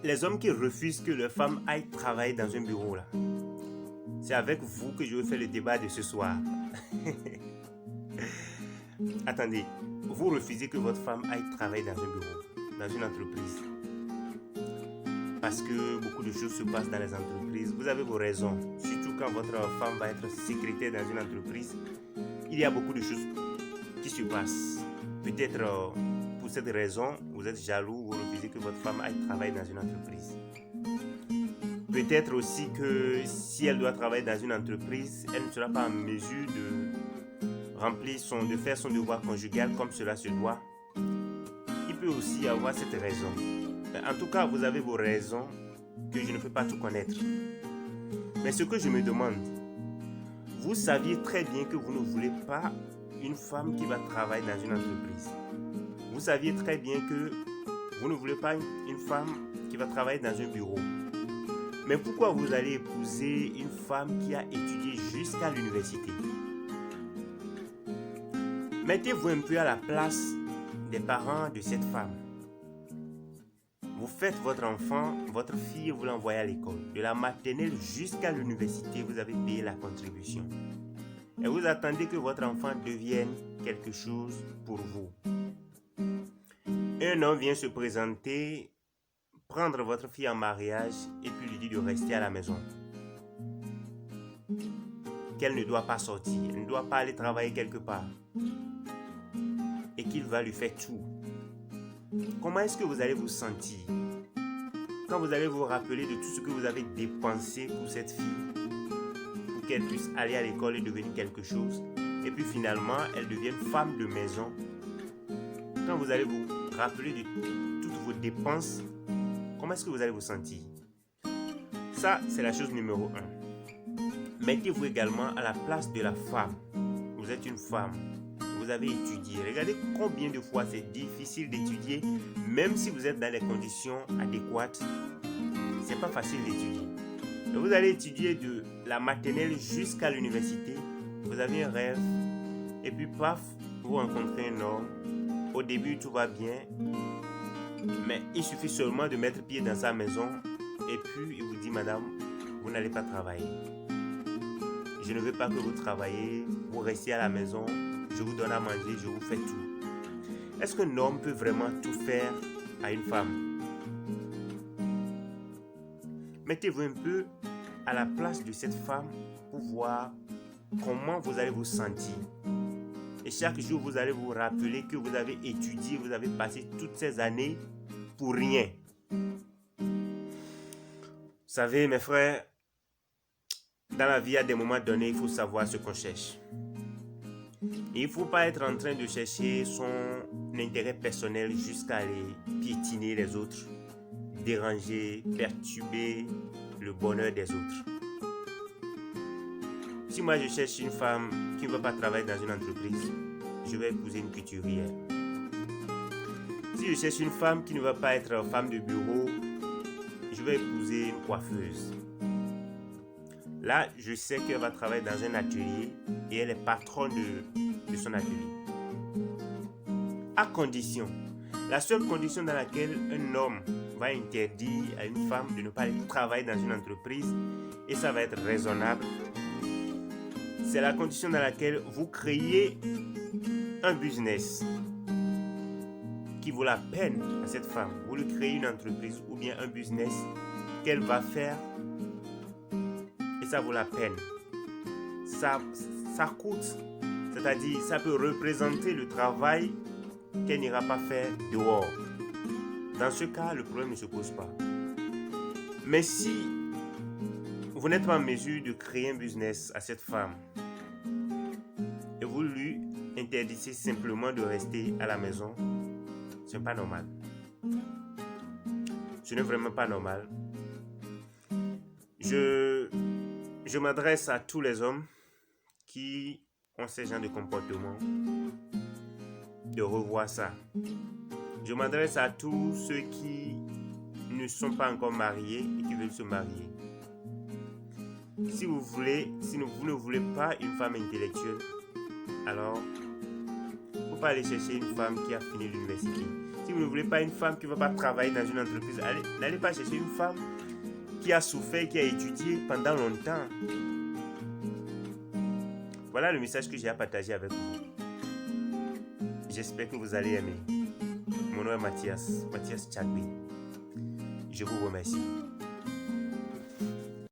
Les hommes qui refusent que leur femme aille travailler dans un bureau là, c'est avec vous que je veux faire le débat de ce soir. Attendez, vous refusez que votre femme aille travailler dans un bureau, dans une entreprise, parce que beaucoup de choses se passent dans les entreprises. Vous avez vos raisons, surtout quand votre femme va être secrétaire dans une entreprise. Il y a beaucoup de choses qui se passent. Peut-être pour cette raison, vous êtes jaloux, vous refusez que votre femme aille travailler dans une entreprise. Peut-être aussi que si elle doit travailler dans une entreprise, elle ne sera pas en mesure de faire son devoir conjugal comme cela se doit. Il peut aussi y avoir cette raison. En tout cas, vous avez vos raisons que je ne peux pas tout connaître. Mais ce que je me demande, vous saviez très bien que vous ne voulez pas une femme qui va travailler dans une entreprise. Vous saviez très bien que vous ne voulez pas une femme qui va travailler dans un bureau. Mais pourquoi vous allez épouser une femme qui a étudié jusqu'à l'université? Mettez-vous un peu à la place des parents de cette femme. Vous faites votre enfant, votre fille, vous l'envoyez à l'école. De la maternelle jusqu'à l'université, vous avez payé la contribution. Et vous attendez que votre enfant devienne quelque chose pour vous. Un homme vient se présenter, prendre votre fille en mariage et puis lui dire de rester à la maison. Qu'elle ne doit pas sortir, elle ne doit pas aller travailler quelque part. Et qu'il va lui faire tout. Comment est-ce que vous allez vous sentir quand vous allez vous rappeler de tout ce que vous avez dépensé pour cette fille, pour qu'elle puisse aller à l'école et devenir quelque chose, et puis finalement elle devienne femme de maison? Quand vous allez vous rappeler de toutes vos dépenses, comment est-ce que vous allez vous sentir? Ça, c'est la chose numéro 1. Mettez-vous également à la place de la femme. Vous êtes une femme. Vous avez étudié. Regardez combien de fois c'est difficile d'étudier, même si vous êtes dans les conditions adéquates. C'est pas facile d'étudier. Vous allez étudier de la maternelle jusqu'à l'université. Vous avez un rêve. Et puis paf, vous rencontrez un homme. Au début, tout va bien. Mais il suffit seulement de mettre pied dans sa maison. Et puis, il vous dit, madame, vous n'allez pas travailler. Je ne veux pas que vous travaillez. Vous restez à la maison. Je vous donne à manger, je vous fais tout. Est-ce qu'un homme peut vraiment tout faire à une femme? Mettez-vous un peu à la place de cette femme pour voir comment vous allez vous sentir. Et chaque jour, vous allez vous rappeler que vous avez étudié, vous avez passé toutes ces années pour rien. Vous savez, mes frères, dans la vie, à des moments donnés, il faut savoir ce qu'on cherche. Il ne faut pas être en train de chercher son intérêt personnel jusqu'à aller piétiner les autres, déranger, perturber le bonheur des autres. Si moi je cherche une femme qui ne veut pas travailler dans une entreprise, je vais épouser une couturière. Si je cherche une femme qui ne va pas être femme de bureau, je vais épouser une coiffeuse. Là, je sais qu'elle va travailler dans un atelier et elle est patronne de son atelier. À condition, la seule condition dans laquelle un homme va interdire à une femme de ne pas aller travailler dans une entreprise, et ça va être raisonnable, c'est la condition dans laquelle vous créez un business qui vaut la peine à cette femme. Vous lui créez une entreprise ou bien un business qu'elle va faire et ça vaut la peine. Ça coûte, c'est-à-dire ça peut représenter le travail qu'elle n'ira pas faire dehors. Dans ce cas, le problème ne se pose pas. Mais si vous n'êtes pas en mesure de créer un business à cette femme et vous lui interdisez simplement de rester à la maison, ce n'est pas normal. Ce n'est vraiment pas normal. Je m'adresse à tous les hommes qui ont ce genre de comportement de revoir ça. Je m'adresse à tous ceux qui ne sont pas encore mariés et qui veulent se marier. Si vous ne voulez pas une femme intellectuelle, alors il ne faut pas aller chercher une femme qui a fini l'université. Si Si vous ne voulez pas une femme qui ne va pas travailler dans une entreprise, n'allez pas chercher une femme qui a souffert, qui a étudié pendant longtemps. Voilà le message que j'ai à partager avec vous. J'espère que vous allez aimer. Mon nom est Mathias Tchagui. Je vous remercie.